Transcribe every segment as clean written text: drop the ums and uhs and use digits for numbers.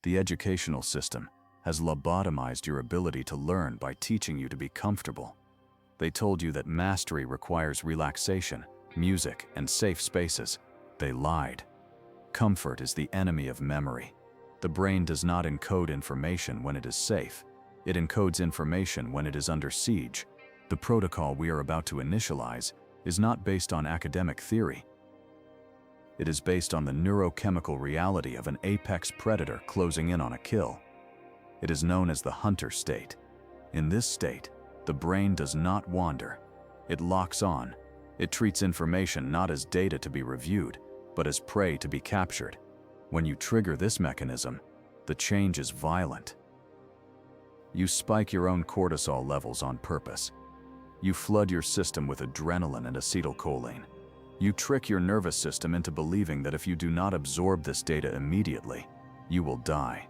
The educational system has lobotomized your ability to learn by teaching you to be comfortable. They told you that mastery requires relaxation, music, and safe spaces. They lied. Comfort is the enemy of memory. The brain does not encode information when it is safe. It encodes information when it is under siege. The protocol we are about to initialize is not based on academic theory. It is based on the neurochemical reality of an apex predator closing in on a kill. It is known as the hunter state. In this state, the brain does not wander. It locks on. It treats information not as data to be reviewed, but as prey to be captured. When you trigger this mechanism, the change is violent. You spike your own cortisol levels on purpose. You flood your system with adrenaline and acetylcholine. You trick your nervous system into believing that if you do not absorb this data immediately, you will die.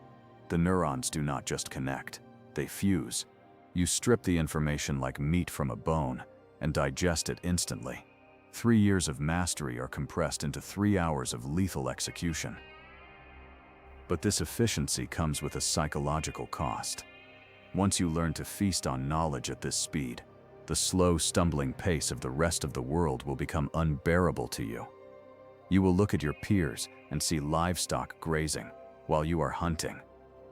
The neurons do not just connect, they fuse. You strip the information like meat from a bone and digest it instantly. 3 years of mastery are compressed into 3 hours of lethal execution. But this efficiency comes with a psychological cost. Once you learn to feast on knowledge at this speed, the slow, stumbling pace of the rest of the world will become unbearable to you. You will look at your peers and see livestock grazing while you are hunting.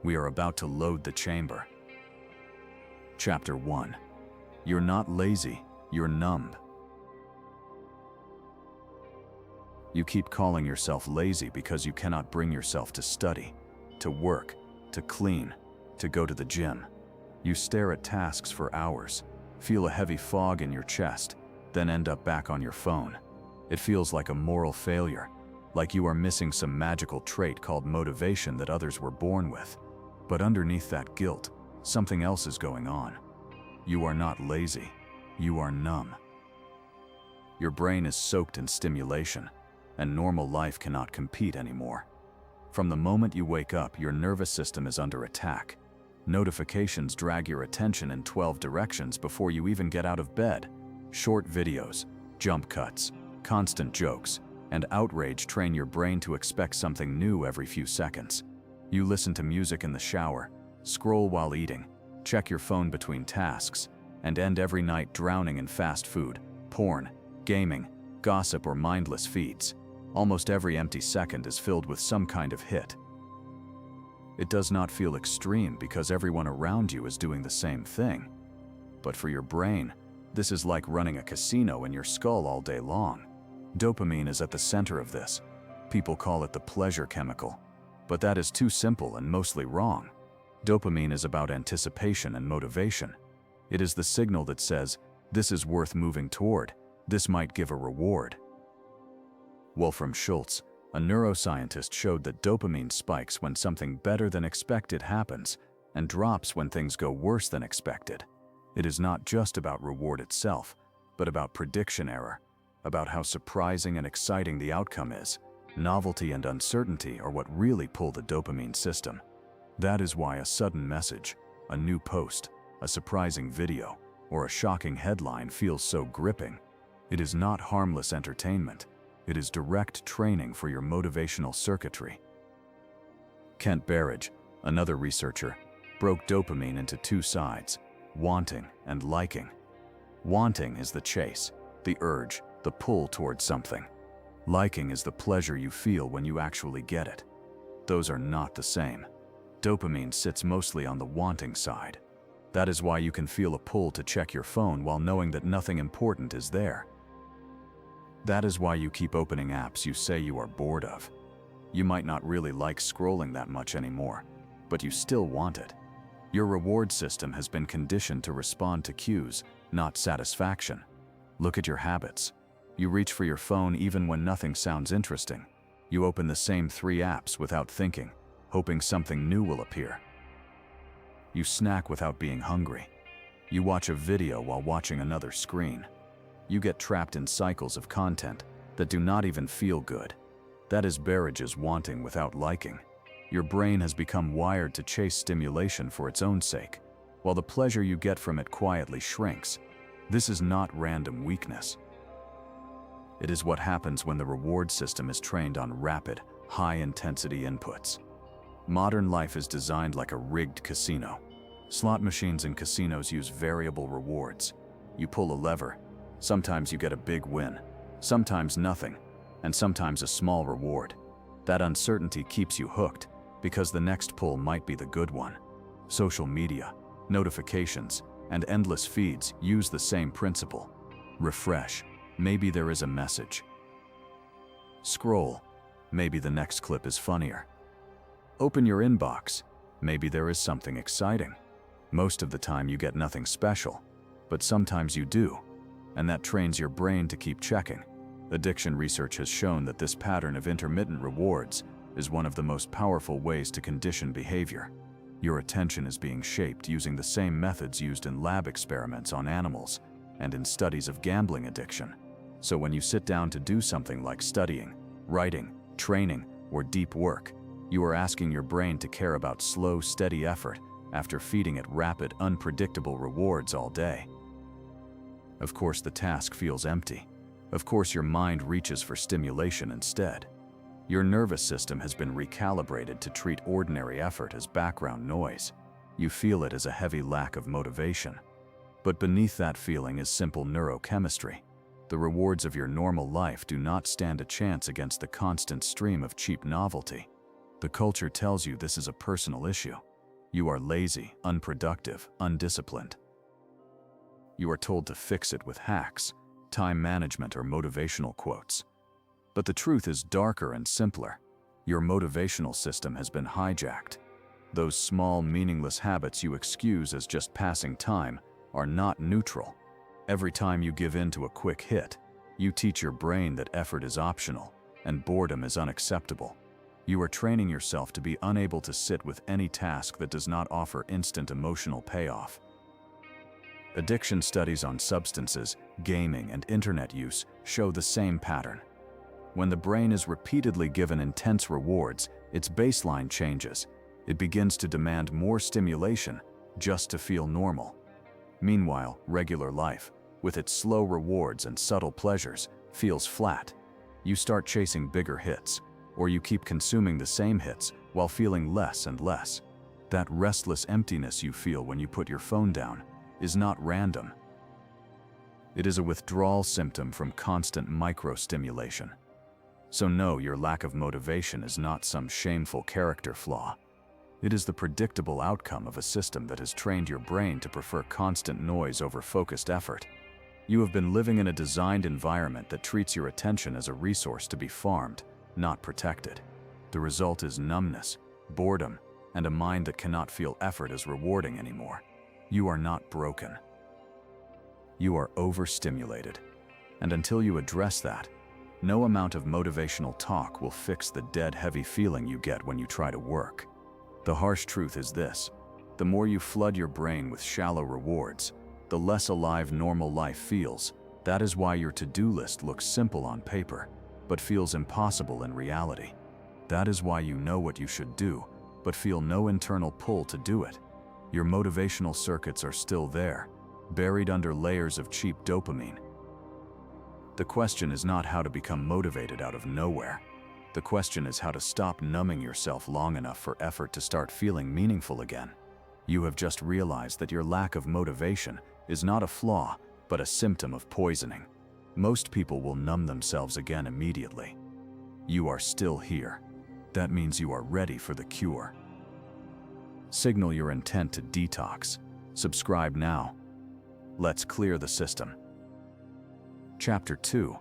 We are about to load the chamber. Chapter 1. You're not lazy, you're numb. You keep calling yourself lazy because you cannot bring yourself to study, to work, to clean, to go to the gym. You stare at tasks for hours, feel a heavy fog in your chest, then end up back on your phone. It feels like a moral failure, like you are missing some magical trait called motivation that others were born with. But underneath that guilt, something else is going on. You are not lazy, you are numb. Your brain is soaked in stimulation, and normal life cannot compete anymore. From the moment you wake up, your nervous system is under attack. Notifications drag your attention in 12 directions before you even get out of bed. Short videos, jump cuts, constant jokes, and outrage train your brain to expect something new every few seconds. You listen to music in the shower, scroll while eating, check your phone between tasks, and end every night drowning in fast food, porn, gaming, gossip, or mindless feeds. Almost every empty second is filled with some kind of hit. It does not feel extreme because everyone around you is doing the same thing. But for your brain, this is like running a casino in your skull all day long. Dopamine is at the center of this. People call it the pleasure chemical. But that is too simple and mostly wrong. Dopamine is about anticipation and motivation. It is the signal that says, this is worth moving toward, this might give a reward. Wolfram Schultz, a neuroscientist, showed that dopamine spikes when something better than expected happens and drops when things go worse than expected. It is not just about reward itself, but about prediction error, about how surprising and exciting the outcome is. Novelty and uncertainty are what really pull the dopamine system. That is why a sudden message, a new post, a surprising video, or a shocking headline feels so gripping. It is not harmless entertainment. It is direct training for your motivational circuitry. Kent Berridge, another researcher, broke dopamine into two sides, wanting and liking. Wanting is the chase, the urge, the pull towards something. Liking is the pleasure you feel when you actually get it. Those are not the same. Dopamine sits mostly on the wanting side. That is why you can feel a pull to check your phone while knowing that nothing important is there. That is why you keep opening apps you say you are bored of. You might not really like scrolling that much anymore, but you still want it. Your reward system has been conditioned to respond to cues, not satisfaction. Look at your habits. You reach for your phone even when nothing sounds interesting. You open the same 3 apps without thinking, hoping something new will appear. You snack without being hungry. You watch a video while watching another screen. You get trapped in cycles of content that do not even feel good. That is Berridge's wanting without liking. Your brain has become wired to chase stimulation for its own sake, while the pleasure you get from it quietly shrinks. This is not random weakness. It is what happens when the reward system is trained on rapid, high-intensity inputs. Modern life is designed like a rigged casino. Slot machines in casinos use variable rewards. You pull a lever. Sometimes you get a big win, sometimes nothing, and sometimes a small reward. That uncertainty keeps you hooked because the next pull might be the good one. Social media, notifications, and endless feeds use the same principle. Refresh, maybe there is a message. Scroll, maybe the next clip is funnier. Open your inbox, maybe there is something exciting. Most of the time you get nothing special, but sometimes you do, and that trains your brain to keep checking. Addiction research has shown that this pattern of intermittent rewards is one of the most powerful ways to condition behavior. Your attention is being shaped using the same methods used in lab experiments on animals and in studies of gambling addiction. So when you sit down to do something like studying, writing, training, or deep work, you are asking your brain to care about slow, steady effort after feeding it rapid, unpredictable rewards all day. Of course, the task feels empty. Of course, your mind reaches for stimulation instead. Your nervous system has been recalibrated to treat ordinary effort as background noise. You feel it as a heavy lack of motivation. But beneath that feeling is simple neurochemistry. The rewards of your normal life do not stand a chance against the constant stream of cheap novelty. The culture tells you this is a personal issue. You are lazy, unproductive, undisciplined. You are told to fix it with hacks, time management, or motivational quotes. But the truth is darker and simpler. Your motivational system has been hijacked. Those small, meaningless habits you excuse as just passing time are not neutral. Every time you give in to a quick hit, you teach your brain that effort is optional and boredom is unacceptable. You are training yourself to be unable to sit with any task that does not offer instant emotional payoff. Addiction studies on substances, gaming, and internet use show the same pattern. When the brain is repeatedly given intense rewards, its baseline changes. It begins to demand more stimulation just to feel normal. Meanwhile, regular life, with its slow rewards and subtle pleasures, feels flat. You start chasing bigger hits, or you keep consuming the same hits while feeling less and less. That restless emptiness you feel when you put your phone down is not random. It is a withdrawal symptom from constant micro-stimulation. So no, your lack of motivation is not some shameful character flaw. It is the predictable outcome of a system that has trained your brain to prefer constant noise over focused effort. You have been living in a designed environment that treats your attention as a resource to be farmed, not protected. The result is numbness, boredom, and a mind that cannot feel effort as rewarding anymore. You are not broken. You are overstimulated. And until you address that, no amount of motivational talk will fix the dead heavy feeling you get when you try to work. The harsh truth is this: the more you flood your brain with shallow rewards, the less alive normal life feels. That is why your to-do list looks simple on paper, but feels impossible in reality. That is why you know what you should do, but feel no internal pull to do it. Your motivational circuits are still there, buried under layers of cheap dopamine. The question is not how to become motivated out of nowhere. The question is how to stop numbing yourself long enough for effort to start feeling meaningful again. You have just realized that your lack of motivation is not a flaw, but a symptom of poisoning. Most people will numb themselves again immediately. You are still here. That means you are ready for the cure. Signal your intent to detox. Subscribe now. Let's clear the system. Chapter 2: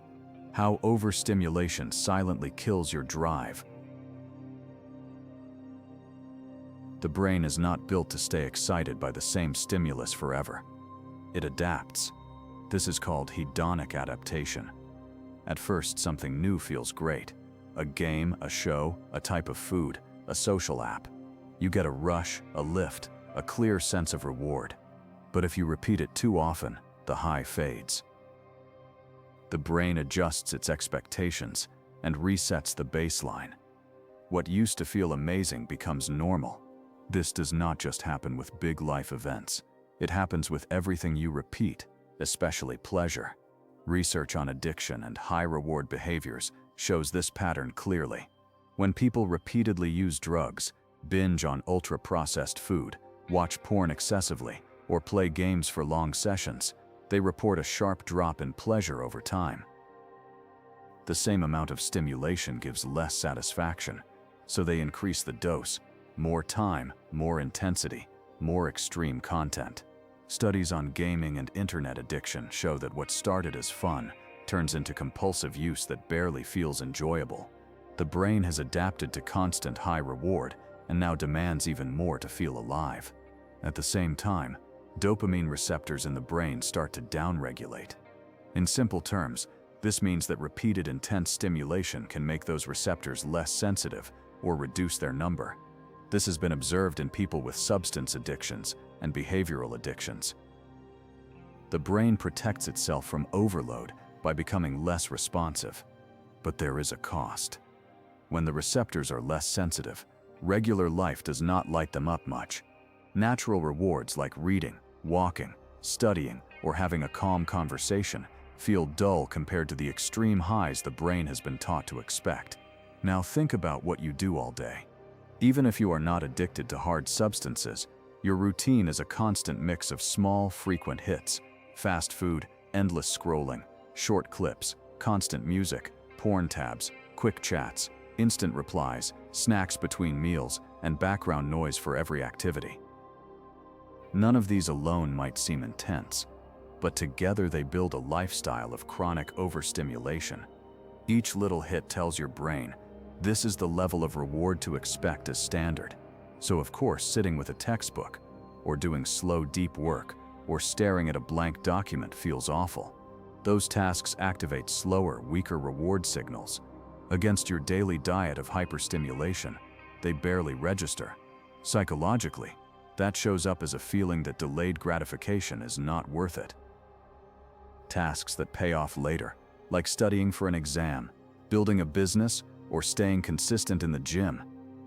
How Overstimulation Silently Kills Your Drive. The brain is not built to stay excited by the same stimulus forever. It adapts. This is called hedonic adaptation. At first, something new feels great. A game, a show, a type of food, a social app. You get a rush, a lift, a clear sense of reward. But if you repeat it too often, the high fades. The brain adjusts its expectations and resets the baseline. What used to feel amazing becomes normal. This does not just happen with big life events. It happens with everything you repeat, especially pleasure. Research on addiction and high-reward behaviors shows this pattern clearly. When people repeatedly use drugs, binge on ultra-processed food, watch porn excessively, or play games for long sessions, they report a sharp drop in pleasure over time. The same amount of stimulation gives less satisfaction, so they increase the dose, more time, more intensity, more extreme content. Studies on gaming and internet addiction show that what started as fun turns into compulsive use that barely feels enjoyable. The brain has adapted to constant high reward and now demands even more to feel alive. At the same time, dopamine receptors in the brain start to downregulate. In simple terms, this means that repeated intense stimulation can make those receptors less sensitive or reduce their number. This has been observed in people with substance addictions and behavioral addictions. The brain protects itself from overload by becoming less responsive. But there is a cost. When the receptors are less sensitive, regular life does not light them up much. Natural rewards like reading, walking, studying, or having a calm conversation feel dull compared to the extreme highs the brain has been taught to expect. Now think about what you do all day. Even if you are not addicted to hard substances, your routine is a constant mix of small, frequent hits: fast food, endless scrolling, short clips, constant music, porn tabs, quick chats, instant replies, snacks between meals, and background noise for every activity. None of these alone might seem intense, but together they build a lifestyle of chronic overstimulation. Each little hit tells your brain, this is the level of reward to expect as standard. So of course, sitting with a textbook, or doing slow, deep work, or staring at a blank document feels awful. Those tasks activate slower, weaker reward signals. Against your daily diet of hyperstimulation, they barely register. Psychologically, that shows up as a feeling that delayed gratification is not worth it. Tasks that pay off later, like studying for an exam, building a business, or staying consistent in the gym,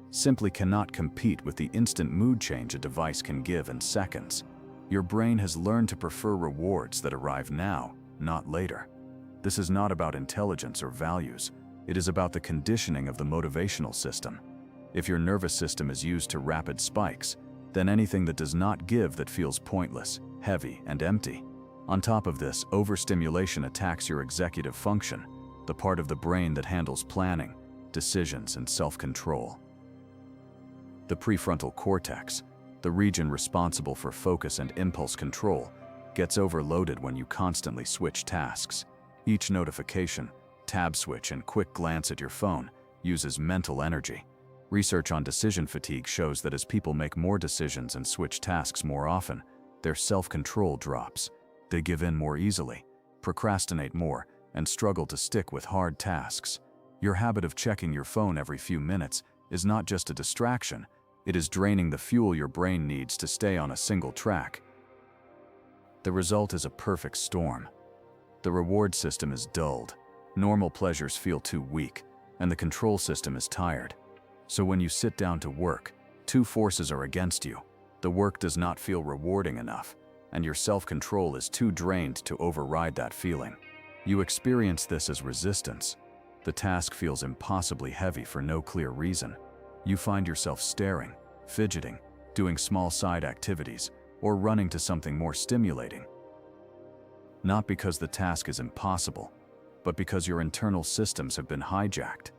simply cannot compete with the instant mood change a device can give in seconds. Your brain has learned to prefer rewards that arrive now, not later. This is not about intelligence or values. It is about the conditioning of the motivational system. If your nervous system is used to rapid spikes, then anything that does not give that feels pointless, heavy, and empty. On top of this, overstimulation attacks your executive function, the part of the brain that handles planning, decisions, and self-control. The prefrontal cortex, the region responsible for focus and impulse control, gets overloaded when you constantly switch tasks. Each notification, tab switch, and quick glance at your phone uses mental energy. Research on decision fatigue shows that as people make more decisions and switch tasks more often, their self-control drops. They give in more easily, procrastinate more, and struggle to stick with hard tasks. Your habit of checking your phone every few minutes is not just a distraction, it is draining the fuel your brain needs to stay on a single track. The result is a perfect storm. The reward system is dulled, normal pleasures feel too weak, and the control system is tired. So when you sit down to work, two forces are against you. The work does not feel rewarding enough, and your self-control is too drained to override that feeling. You experience this as resistance. The task feels impossibly heavy for no clear reason. You find yourself staring, fidgeting, doing small side activities, or running to something more stimulating. Not because the task is impossible, but because your internal systems have been hijacked.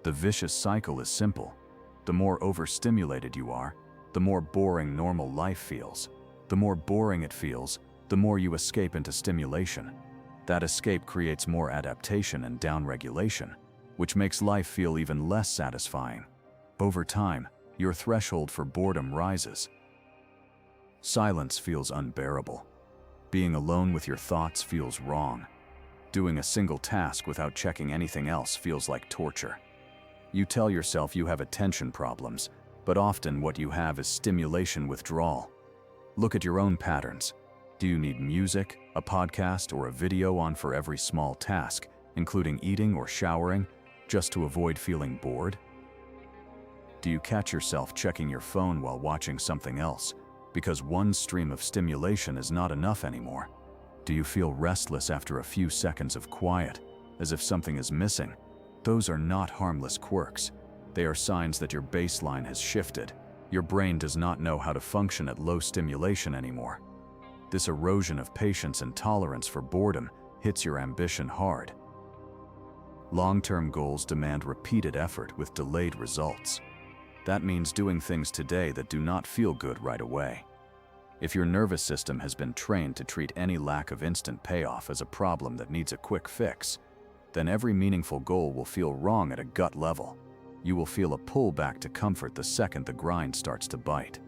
The vicious cycle is simple. The more overstimulated you are, the more boring normal life feels. The more boring it feels, the more you escape into stimulation. That escape creates more adaptation and downregulation, which makes life feel even less satisfying. Over time, your threshold for boredom rises. Silence feels unbearable. Being alone with your thoughts feels wrong. Doing a single task without checking anything else feels like torture. You tell yourself you have attention problems, but often what you have is stimulation withdrawal. Look at your own patterns. Do you need music, a podcast, or a video on for every small task, including eating or showering, just to avoid feeling bored? Do you catch yourself checking your phone while watching something else, because one stream of stimulation is not enough anymore? Do you feel restless after a few seconds of quiet, as if something is missing? Those are not harmless quirks. They are signs that your baseline has shifted, Your brain does not know how to function at low stimulation anymore. This erosion of patience and tolerance for boredom hits your ambition hard. Long-term goals demand repeated effort with delayed results. That means doing things today that do not feel good right away. If your nervous system has been trained to treat any lack of instant payoff as a problem that needs a quick fix, then every meaningful goal will feel wrong at a gut level. You will feel a pull back to comfort the second the grind starts to bite.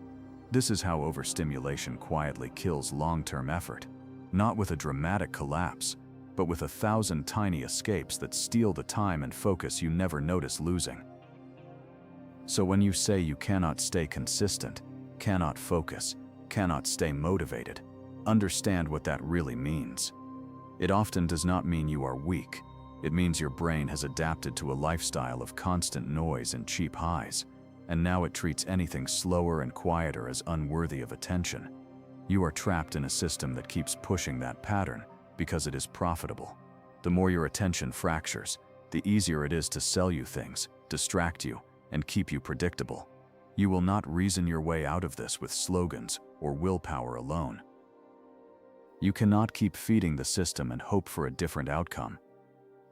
This is how overstimulation quietly kills long-term effort, not with a dramatic collapse, but with 1,000 tiny escapes that steal the time and focus you never notice losing. So when you say you cannot stay consistent, cannot focus, cannot stay motivated, understand what that really means. It often does not mean you are weak. It means your brain has adapted to a lifestyle of constant noise and cheap highs, and now it treats anything slower and quieter as unworthy of attention. You are trapped in a system that keeps pushing that pattern because it is profitable. The more your attention fractures, the easier it is to sell you things, distract you, and keep you predictable. You will not reason your way out of this with slogans or willpower alone. You cannot keep feeding the system and hope for a different outcome.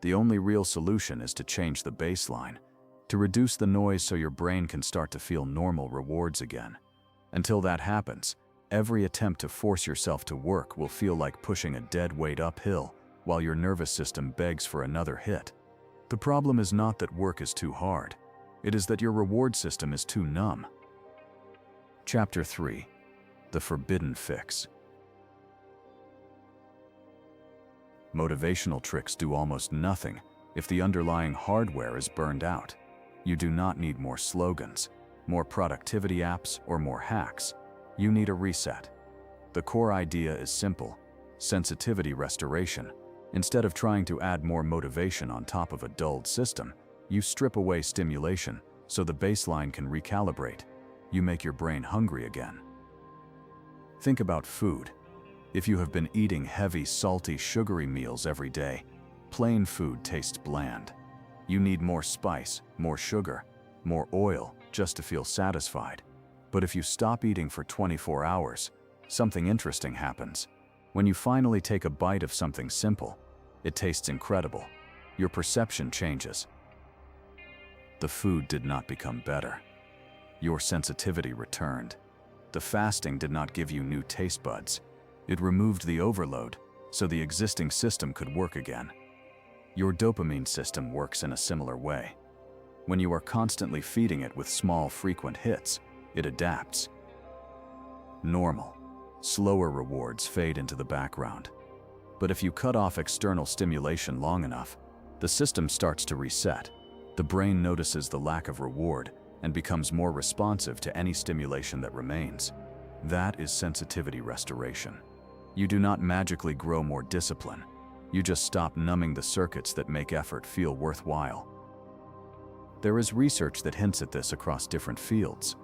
The only real solution is to change the baseline, to reduce the noise so your brain can start to feel normal rewards again. Until that happens, every attempt to force yourself to work will feel like pushing a dead weight uphill while your nervous system begs for another hit. The problem is not that work is too hard. It is that your reward system is too numb. Chapter 3. The Forbidden Fix. Motivational tricks do almost nothing if the underlying hardware is burned out. You do not need more slogans, more productivity apps, or more hacks. You need a reset. The core idea is simple: sensitivity restoration. Instead of trying to add more motivation on top of a dulled system, you strip away stimulation so the baseline can recalibrate. You make your brain hungry again. Think about food. If you have been eating heavy, salty, sugary meals every day, plain food tastes bland. You need more spice, more sugar, more oil just to feel satisfied. But if you stop eating for 24 hours, something interesting happens. When you finally take a bite of something simple, it tastes incredible. Your perception changes. The food did not become better. Your sensitivity returned. The fasting did not give you new taste buds. It removed the overload so the existing system could work again. Your dopamine system works in a similar way. When you are constantly feeding it with small, frequent hits, it adapts. Normal, slower rewards fade into the background. But if you cut off external stimulation long enough, the system starts to reset. The brain notices the lack of reward and becomes more responsive to any stimulation that remains. That is sensitivity restoration. You do not magically grow more discipline. You just stop numbing the circuits that make effort feel worthwhile. There is research that hints at this across different fields.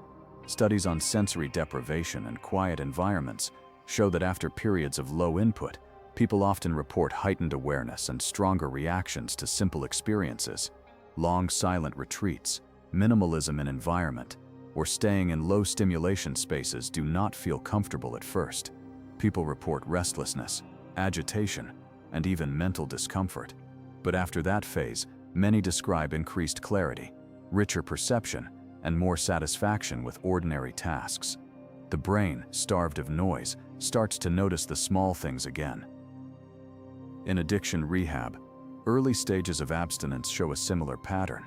Studies on sensory deprivation and quiet environments show that after periods of low input, people often report heightened awareness and stronger reactions to simple experiences. Long silent retreats, minimalism in environment, or staying in low stimulation spaces do not feel comfortable at first. People report restlessness, agitation, and even mental discomfort. But after that phase, many describe increased clarity, richer perception, and more satisfaction with ordinary tasks. The brain, starved of noise, starts to notice the small things again. In addiction rehab, early stages of abstinence show a similar pattern.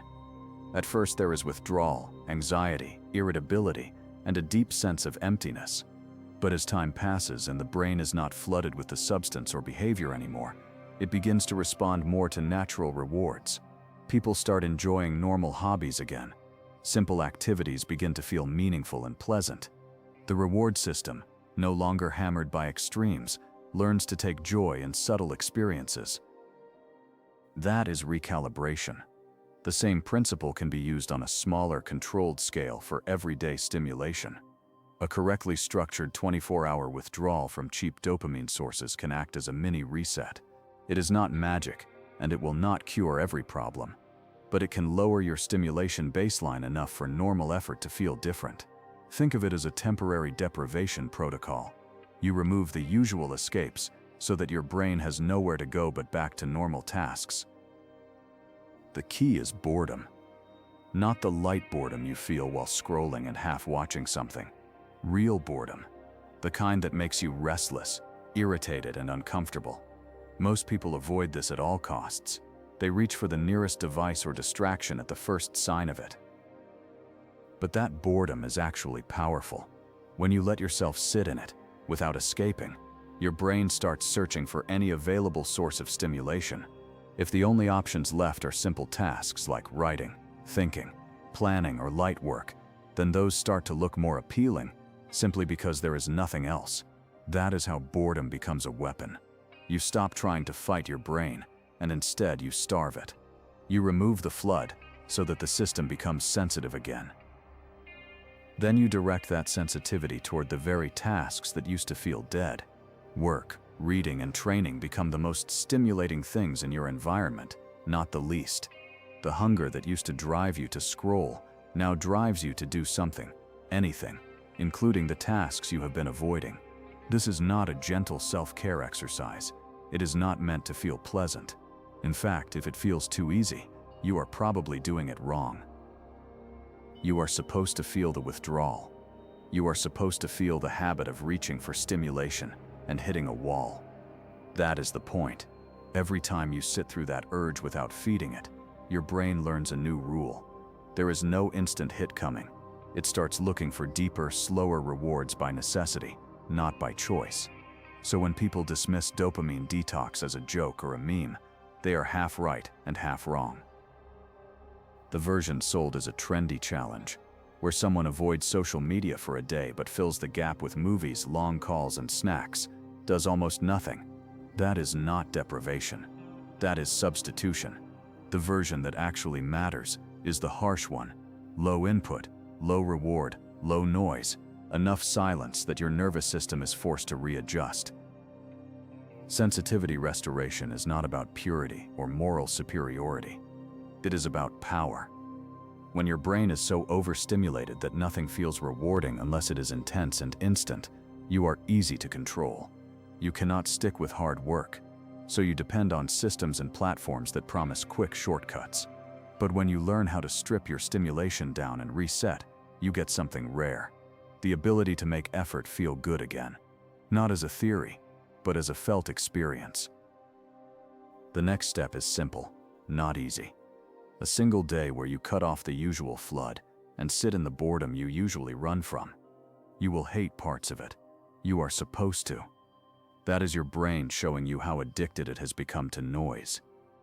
At first there is withdrawal, anxiety, irritability, and a deep sense of emptiness. But as time passes and the brain is not flooded with the substance or behavior anymore, it begins to respond more to natural rewards. People start enjoying normal hobbies again. Simple activities begin to feel meaningful and pleasant. The reward system, no longer hammered by extremes, learns to take joy in subtle experiences. That is recalibration. The same principle can be used on a smaller, controlled scale for everyday stimulation. A correctly structured 24-hour withdrawal from cheap dopamine sources can act as a mini reset. It is not magic, and it will not cure every problem, but it can lower your stimulation baseline enough for normal effort to feel different. Think of it as a temporary deprivation protocol. You remove the usual escapes so that your brain has nowhere to go but back to normal tasks. The key is boredom. Not the light boredom you feel while scrolling and half watching something. Real boredom. The kind that makes you restless, irritated, and uncomfortable. Most people avoid this at all costs. They reach for the nearest device or distraction at the first sign of it. But that boredom is actually powerful. When you let yourself sit in it, without escaping, your brain starts searching for any available source of stimulation. If the only options left are simple tasks like writing, thinking, planning, or light work, then those start to look more appealing, simply because there is nothing else. That is how boredom becomes a weapon. You stop trying to fight your brain, and instead you starve it. You remove the flood so that the system becomes sensitive again. Then you direct that sensitivity toward the very tasks that used to feel dead. Work, reading, and training become the most stimulating things in your environment, not the least. The hunger that used to drive you to scroll now drives you to do something, anything, including the tasks you have been avoiding. This is not a gentle self-care exercise. It is not meant to feel pleasant. In fact, if it feels too easy, you are probably doing it wrong. You are supposed to feel the withdrawal. You are supposed to feel the habit of reaching for stimulation and hitting a wall. That is the point. Every time you sit through that urge without feeding it, your brain learns a new rule. There is no instant hit coming. It starts looking for deeper, slower rewards by necessity, not by choice. So when people dismiss dopamine detox as a joke or a meme, they are half right and half wrong. The version sold as a trendy challenge, where someone avoids social media for a day but fills the gap with movies, long calls, and snacks, does almost nothing. That is not deprivation. That is substitution. The version that actually matters is the harsh one. Low input, low reward, low noise, enough silence that your nervous system is forced to readjust. Sensitivity restoration is not about purity or moral superiority. It is about power. When your brain is so overstimulated that nothing feels rewarding unless it is intense and instant, you are easy to control. You cannot stick with hard work, so you depend on systems and platforms that promise quick shortcuts. But when you learn how to strip your stimulation down and reset, you get something rare. The ability to make effort feel good again. Not as a theory, but as a felt experience. The next step is simple, not easy. A single day where you cut off the usual flood and sit in the boredom you usually run from. You will hate parts of it. You are supposed to. That is your brain showing you how addicted it has become to noise.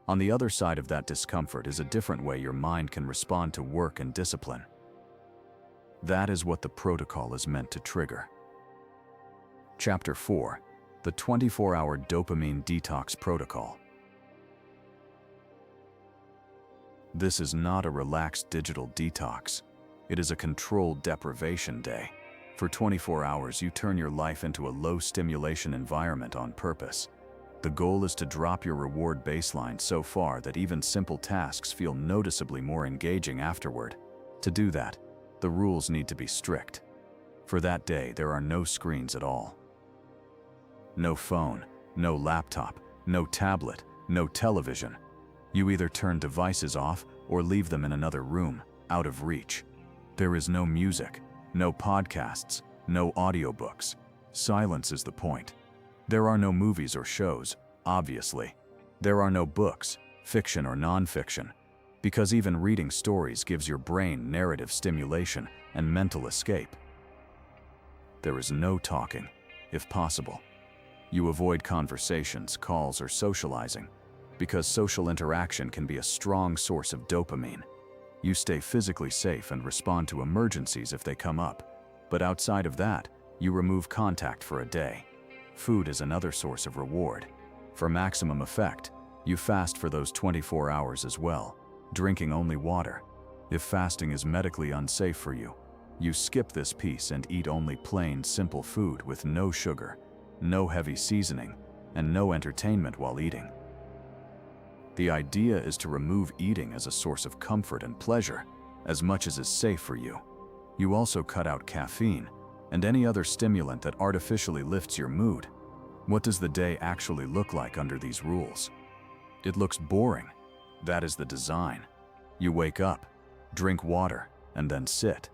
On the other side of that discomfort is a different way your mind can respond to work and discipline. That is what the protocol is meant to trigger. Chapter 4: The 24-Hour Dopamine Detox Protocol. This is not a relaxed digital detox. It is a controlled deprivation day. For 24 hours, you turn your life into a low-stimulation environment on purpose. The goal is to drop your reward baseline so far that even simple tasks feel noticeably more engaging afterward. To do that, the rules need to be strict. For that day, there are no screens at all. No phone, no laptop, no tablet, no television. You either turn devices off or leave them in another room, out of reach. There is no music, no podcasts, no audiobooks. Silence is the point. There are no movies or shows, obviously. There are no books, fiction or non-fiction, because even reading stories gives your brain narrative stimulation and mental escape. There is no talking, if possible. You avoid conversations, calls, or socializing, because social interaction can be a strong source of dopamine. You stay physically safe and respond to emergencies if they come up, but outside of that, you remove contact for a day. Food is another source of reward. For maximum effect, you fast for those 24 hours as well, drinking only water. If fasting is medically unsafe for you, you skip this piece and eat only plain, simple food with no sugar, no heavy seasoning, and no entertainment while eating. The idea is to remove eating as a source of comfort and pleasure, as much as is safe for you. You also cut out caffeine and any other stimulant that artificially lifts your mood. What does the day actually look like under these rules? It looks boring. That is the design. You wake up, drink water, and then sit.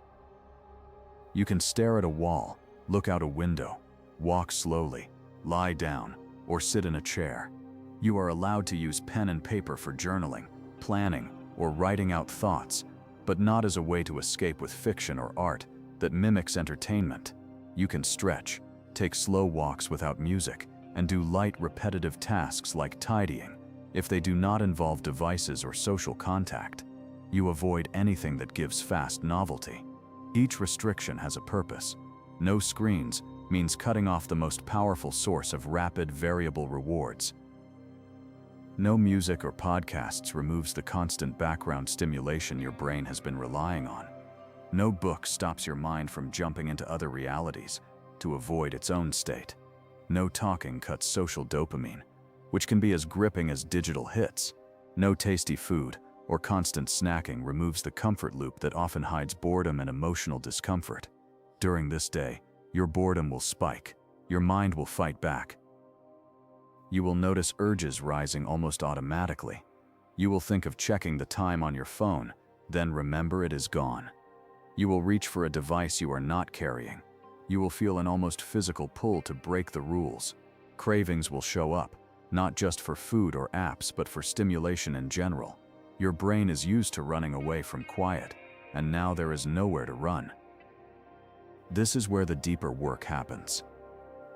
You can stare at a wall, look out a window, walk slowly, lie down, or sit in a chair. You are allowed to use pen and paper for journaling, planning, or writing out thoughts, but not as a way to escape with fiction or art that mimics entertainment. You can stretch, take slow walks without music, and do light, repetitive tasks like tidying, if they do not involve devices or social contact. You avoid anything that gives fast novelty. Each restriction has a purpose. No screens means cutting off the most powerful source of rapid, variable rewards. No music or podcasts removes the constant background stimulation your brain has been relying on. No book stops your mind from jumping into other realities to avoid its own state. No talking cuts social dopamine, which can be as gripping as digital hits. No tasty food or constant snacking removes the comfort loop that often hides boredom and emotional discomfort. During this day, your boredom will spike. Your mind will fight back. You will notice urges rising almost automatically. You will think of checking the time on your phone, then remember it is gone. You will reach for a device you are not carrying. You will feel an almost physical pull to break the rules. Cravings will show up, not just for food or apps, but for stimulation in general. Your brain is used to running away from quiet, and now there is nowhere to run. This is where the deeper work happens.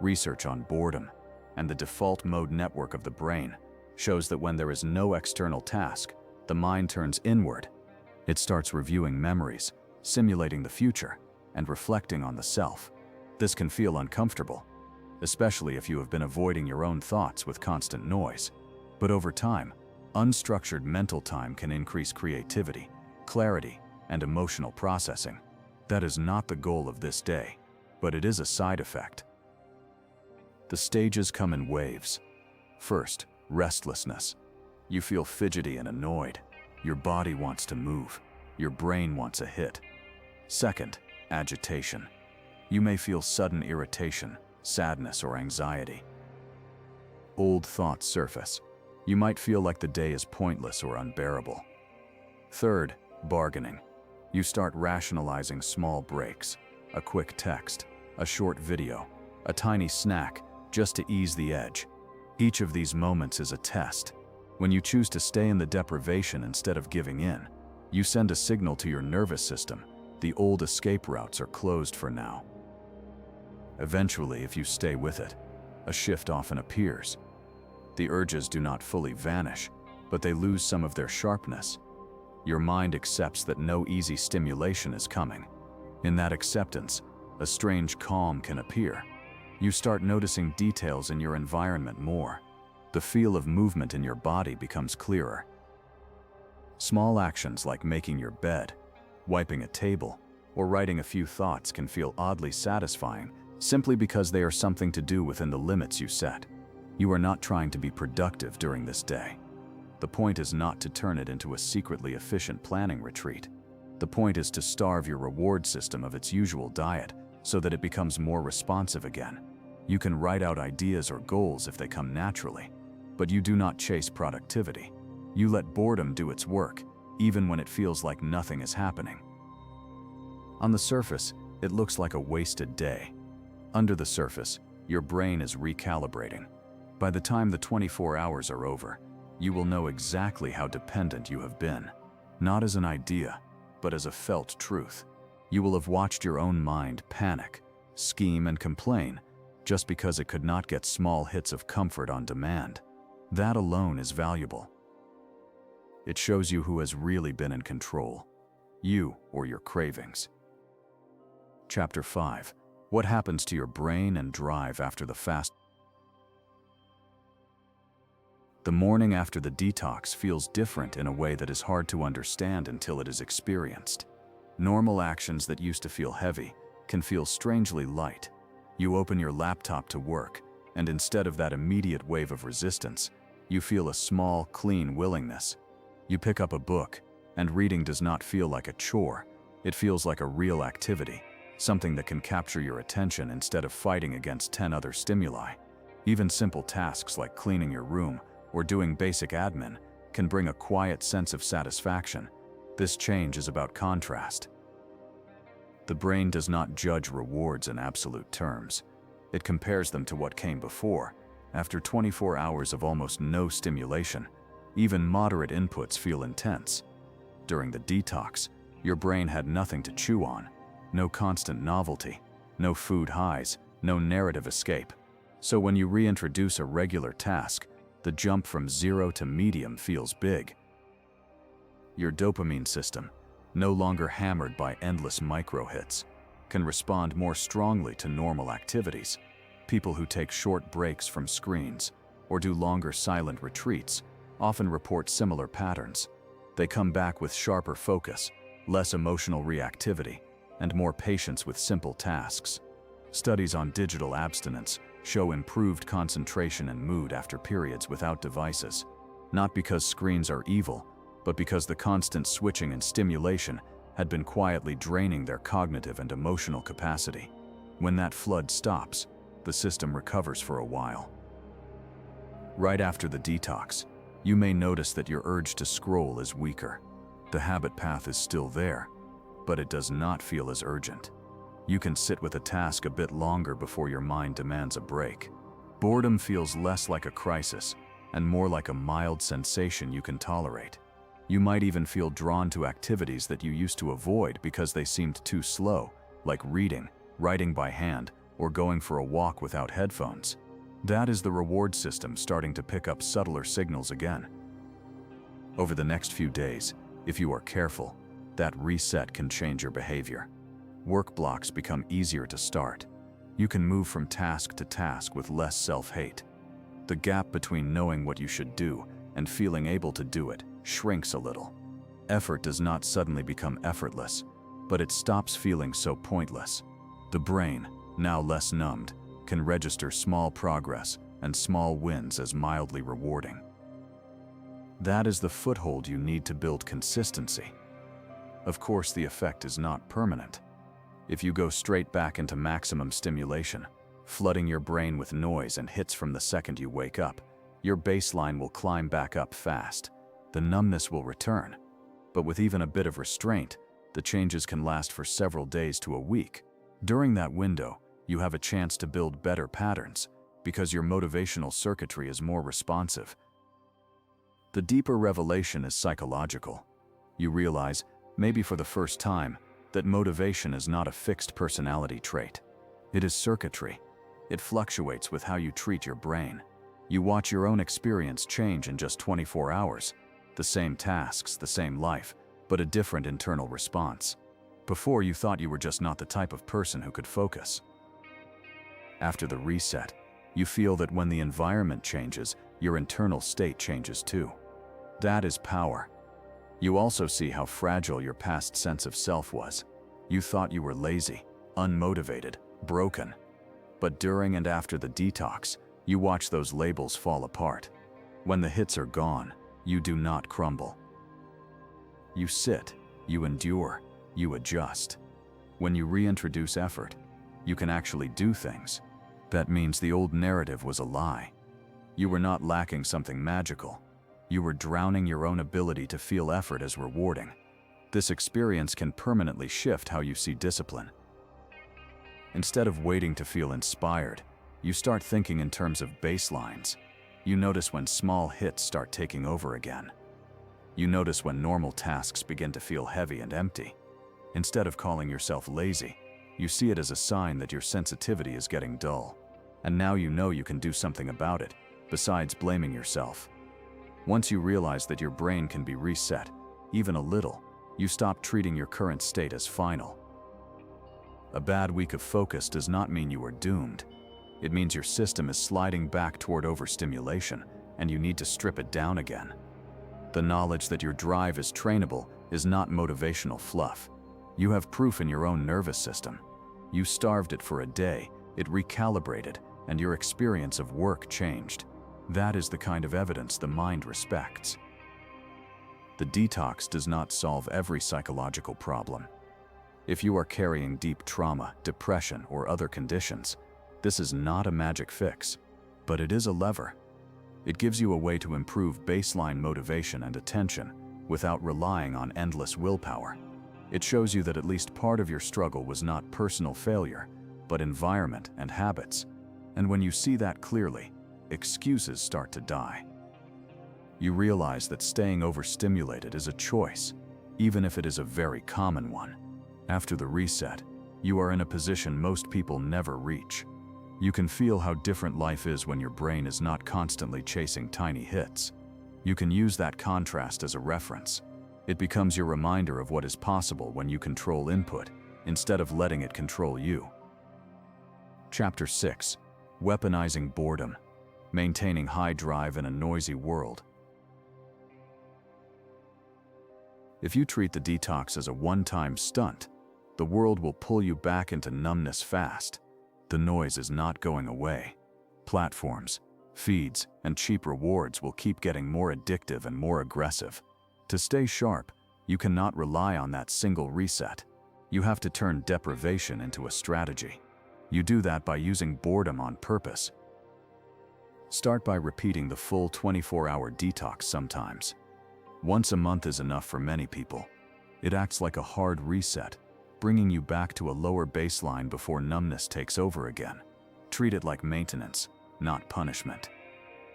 Research on boredom and the default mode network of the brain shows that when there is no external task, the mind turns inward. It starts reviewing memories, simulating the future, and reflecting on the self. This can feel uncomfortable, especially if you have been avoiding your own thoughts with constant noise. But over time, unstructured mental time can increase creativity, clarity, and emotional processing. That is not the goal of this day, but it is a side effect. The stages come in waves. First, restlessness. You feel fidgety and annoyed. Your body wants to move. Your brain wants a hit. Second, agitation. You may feel sudden irritation, sadness, or anxiety. Old thoughts surface. You might feel like the day is pointless or unbearable. Third, bargaining. You start rationalizing small breaks, a quick text, a short video, a tiny snack, just to ease the edge. Each of these moments is a test. When you choose to stay in the deprivation instead of giving in, you send a signal to your nervous system. The old escape routes are closed for now. Eventually, if you stay with it, a shift often appears. The urges do not fully vanish, but they lose some of their sharpness. Your mind accepts that no easy stimulation is coming. In that acceptance, a strange calm can appear. You start noticing details in your environment more. The feel of movement in your body becomes clearer. Small actions like making your bed, wiping a table, or writing a few thoughts can feel oddly satisfying simply because they are something to do within the limits you set. You are not trying to be productive during this day. The point is not to turn it into a secretly efficient planning retreat. The point is to starve your reward system of its usual diet so that it becomes more responsive again. You can write out ideas or goals if they come naturally, but you do not chase productivity. You let boredom do its work, even when it feels like nothing is happening. On the surface, it looks like a wasted day. Under the surface, your brain is recalibrating. By the time the 24 hours are over, you will know exactly how dependent you have been, not as an idea, but as a felt truth. You will have watched your own mind panic, scheme, and complain just because it could not get small hits of comfort on demand. That alone is valuable. It shows you who has really been in control, you or your cravings. Chapter 5. What happens to your brain and drive after the fast? The morning after the detox feels different in a way that is hard to understand until it is experienced. Normal actions that used to feel heavy can feel strangely light. You open your laptop to work, and instead of that immediate wave of resistance, you feel a small, clean willingness. You pick up a book, and reading does not feel like a chore, It feels like a real activity, something that can capture your attention instead of fighting against 10 other stimuli. Even simple tasks like cleaning your room or doing basic admin can bring a quiet sense of satisfaction. This change is about contrast. The brain does not judge rewards in absolute terms. It compares them to what came before. After 24 hours of almost no stimulation, even moderate inputs feel intense. During the detox, your brain had nothing to chew on. No constant novelty, no food highs, no narrative escape. So when you reintroduce a regular task, the jump from 0 to medium feels big. Your dopamine system, no longer hammered by endless micro-hits, can respond more strongly to normal activities. People who take short breaks from screens or do longer silent retreats often report similar patterns. They come back with sharper focus, less emotional reactivity, and more patience with simple tasks. Studies on digital abstinence show improved concentration and mood after periods without devices, not because screens are evil, but because the constant switching and stimulation had been quietly draining their cognitive and emotional capacity. When that flood stops, the system recovers for a while. Right after the detox, you may notice that your urge to scroll is weaker. The habit path is still there, but it does not feel as urgent. You can sit with a task a bit longer before your mind demands a break. Boredom feels less like a crisis and more like a mild sensation you can tolerate. You might even feel drawn to activities that you used to avoid because they seemed too slow, like reading, writing by hand, or going for a walk without headphones. That is the reward system starting to pick up subtler signals again. Over the next few days, if you are careful, that reset can change your behavior. Work blocks become easier to start. You can move from task to task with less self-hate. The gap between knowing what you should do and feeling able to do it shrinks a little. Effort does not suddenly become effortless, but it stops feeling so pointless. The brain, now less numbed, can register small progress and small wins as mildly rewarding. That is the foothold you need to build consistency. Of course, the effect is not permanent. If you go straight back into maximum stimulation, flooding your brain with noise and hits from the second you wake up, your baseline will climb back up fast. The numbness will return. But with even a bit of restraint, the changes can last for several days to a week. During that window, you have a chance to build better patterns because your motivational circuitry is more responsive. The deeper revelation is psychological. You realize, maybe for the first time, that motivation is not a fixed personality trait. It is circuitry. It fluctuates with how you treat your brain. You watch your own experience change in just 24 hours. The same tasks, the same life, but a different internal response. Before, you thought you were just not the type of person who could focus. After the reset, you feel that when the environment changes, your internal state changes too. That is power. You also see how fragile your past sense of self was. You thought you were lazy, unmotivated, broken. But during and after the detox, you watch those labels fall apart. When the hits are gone, you do not crumble. You sit, you endure, you adjust. When you reintroduce effort, you can actually do things. That means the old narrative was a lie. You were not lacking something magical. You were drowning your own ability to feel effort as rewarding. This experience can permanently shift how you see discipline. Instead of waiting to feel inspired, you start thinking in terms of baselines. You notice when small hits start taking over again. You notice when normal tasks begin to feel heavy and empty. Instead of calling yourself lazy, you see it as a sign that your sensitivity is getting dull. And now you know you can do something about it, besides blaming yourself. Once you realize that your brain can be reset, even a little, you stop treating your current state as final. A bad week of focus does not mean you are doomed. It means your system is sliding back toward overstimulation, and you need to strip it down again. The knowledge that your drive is trainable is not motivational fluff. You have proof in your own nervous system. You starved it for a day, it recalibrated, and your experience of work changed. That is the kind of evidence the mind respects. The detox does not solve every psychological problem. If you are carrying deep trauma, depression, or other conditions, this is not a magic fix, but it is a lever. It gives you a way to improve baseline motivation and attention without relying on endless willpower. It shows you that at least part of your struggle was not personal failure, but environment and habits. And when you see that clearly, excuses start to die. You realize that staying overstimulated is a choice, even if it is a very common one. After the reset, you are in a position most people never reach. You can feel how different life is when your brain is not constantly chasing tiny hits. You can use that contrast as a reference. It becomes your reminder of what is possible when you control input, instead of letting it control you. Chapter 6. Weaponizing Boredom. Maintaining high drive in a noisy world. If you treat the detox as a one-time stunt, the world will pull you back into numbness fast. The noise is not going away. Platforms, feeds, and cheap rewards will keep getting more addictive and more aggressive. To stay sharp, you cannot rely on that single reset. You have to turn deprivation into a strategy. You do that by using boredom on purpose. Start by repeating the full 24-hour detox sometimes. Once a month is enough for many people. It acts like a hard reset, bringing you back to a lower baseline before numbness takes over again. Treat it like maintenance, not punishment.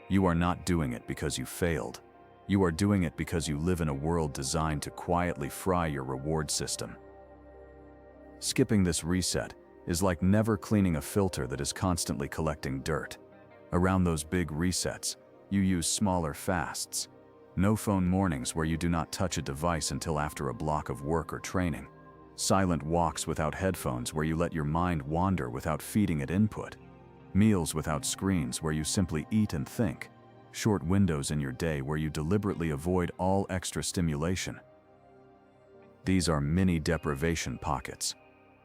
You are not doing it because you failed. You are doing it because you live in a world designed to quietly fry your reward system. Skipping this reset is like never cleaning a filter that is constantly collecting dirt. Around those big resets, you use smaller fasts. No phone mornings where you do not touch a device until after a block of work or training. Silent walks without headphones where you let your mind wander without feeding it input. Meals without screens where you simply eat and think. Short windows in your day where you deliberately avoid all extra stimulation. These are mini deprivation pockets.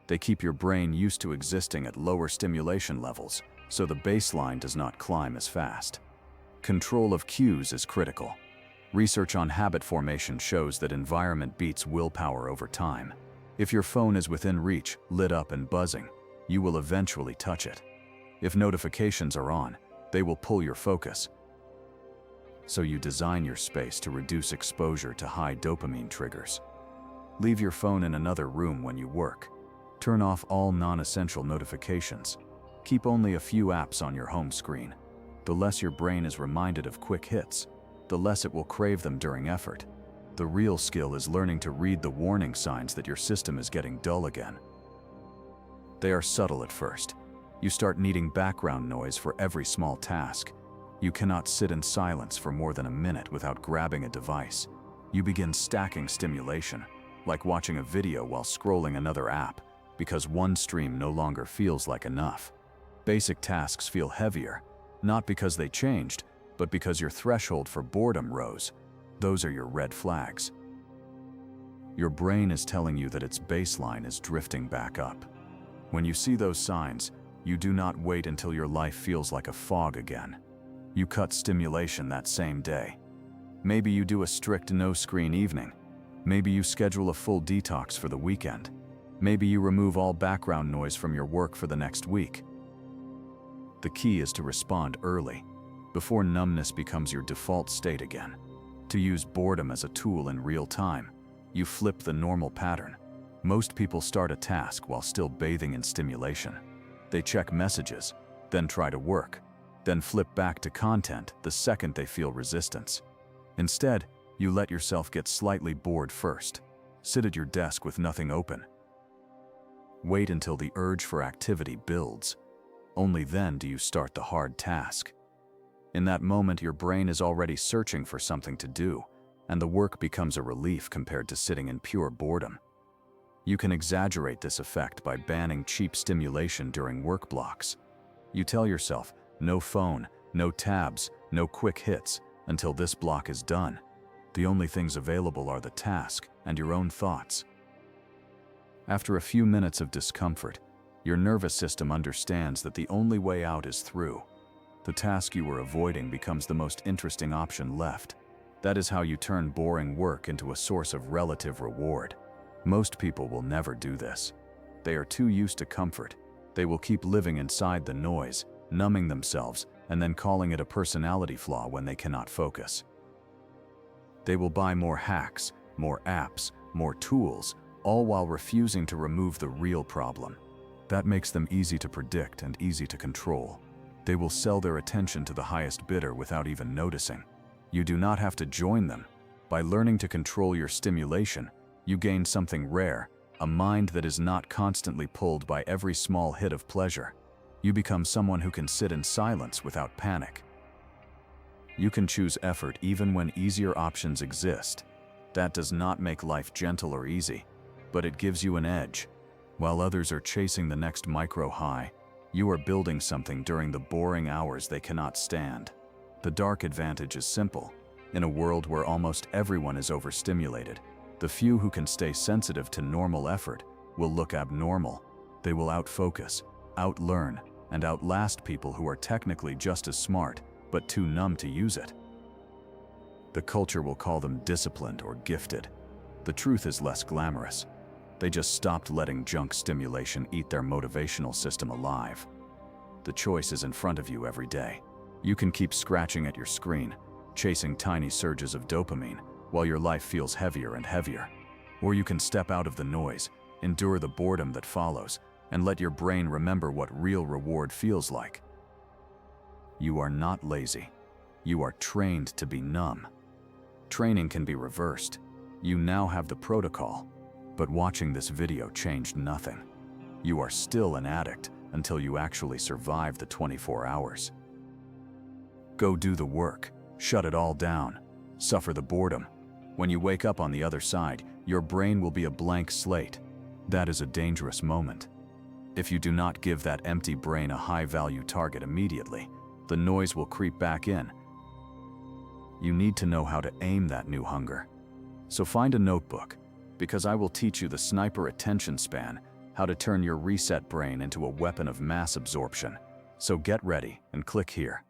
They keep your brain used to existing at lower stimulation levels, so the baseline does not climb as fast. Control of cues is critical. Research on habit formation shows that environment beats willpower over time. If your phone is within reach, lit up and buzzing, you will eventually touch it. If notifications are on, they will pull your focus. So you design your space to reduce exposure to high dopamine triggers. Leave your phone in another room when you work. Turn off all non-essential notifications. Keep only a few apps on your home screen. The less your brain is reminded of quick hits, the less it will crave them during effort. The real skill is learning to read the warning signs that your system is getting dull again. They are subtle at first. You start needing background noise for every small task. You cannot sit in silence for more than a minute without grabbing a device. You begin stacking stimulation, like watching a video while scrolling another app, because one stream no longer feels like enough. Basic tasks feel heavier, not because they changed, but because your threshold for boredom rose. Those are your red flags. Your brain is telling you that its baseline is drifting back up. When you see those signs, you do not wait until your life feels like a fog again. You cut stimulation that same day. Maybe you do a strict no-screen evening. Maybe you schedule a full detox for the weekend. Maybe you remove all background noise from your work for the next week. The key is to respond early, before numbness becomes your default state again. To use boredom as a tool in real time, you flip the normal pattern. Most people start a task while still bathing in stimulation. They check messages, then try to work, then flip back to content the second they feel resistance. Instead, you let yourself get slightly bored first. Sit at your desk with nothing open. Wait until the urge for activity builds. Only then do you start the hard task. In that moment, your brain is already searching for something to do, and the work becomes a relief compared to sitting in pure boredom. You can exaggerate this effect by banning cheap stimulation during work blocks. You tell yourself, no phone, no tabs, no quick hits, until this block is done. The only things available are the task and your own thoughts. After a few minutes of discomfort, your nervous system understands that the only way out is through. The task you were avoiding becomes the most interesting option left. That is how you turn boring work into a source of relative reward. Most people will never do this. They are too used to comfort. They will keep living inside the noise, numbing themselves, and then calling it a personality flaw when they cannot focus. They will buy more hacks, more apps, more tools, all while refusing to remove the real problem. That makes them easy to predict and easy to control. They will sell their attention to the highest bidder without even noticing. You do not have to join them. By learning to control your stimulation, you gain something rare, a mind that is not constantly pulled by every small hit of pleasure. You become someone who can sit in silence without panic. You can choose effort even when easier options exist. That does not make life gentle or easy, but it gives you an edge. While others are chasing the next micro high, you are building something during the boring hours they cannot stand. The dark advantage is simple. In a world where almost everyone is overstimulated, the few who can stay sensitive to normal effort will look abnormal. They will outfocus, outlearn, and outlast people who are technically just as smart, but too numb to use it. The culture will call them disciplined or gifted. The truth is less glamorous. They just stopped letting junk stimulation eat their motivational system alive. The choice is in front of you every day. You can keep scratching at your screen, chasing tiny surges of dopamine, while your life feels heavier and heavier. Or you can step out of the noise, endure the boredom that follows, and let your brain remember what real reward feels like. You are not lazy. You are trained to be numb. Training can be reversed. You now have the protocol. But watching this video changed nothing. You are still an addict until you actually survive the 24 hours. Go do the work. Shut it all down. Suffer the boredom. When you wake up on the other side, your brain will be a blank slate. That is a dangerous moment. If you do not give that empty brain a high-value target immediately, the noise will creep back in. You need to know how to aim that new hunger. So find a notebook, because I will teach you the sniper attention span, how to turn your reset brain into a weapon of mass absorption. So get ready and click here.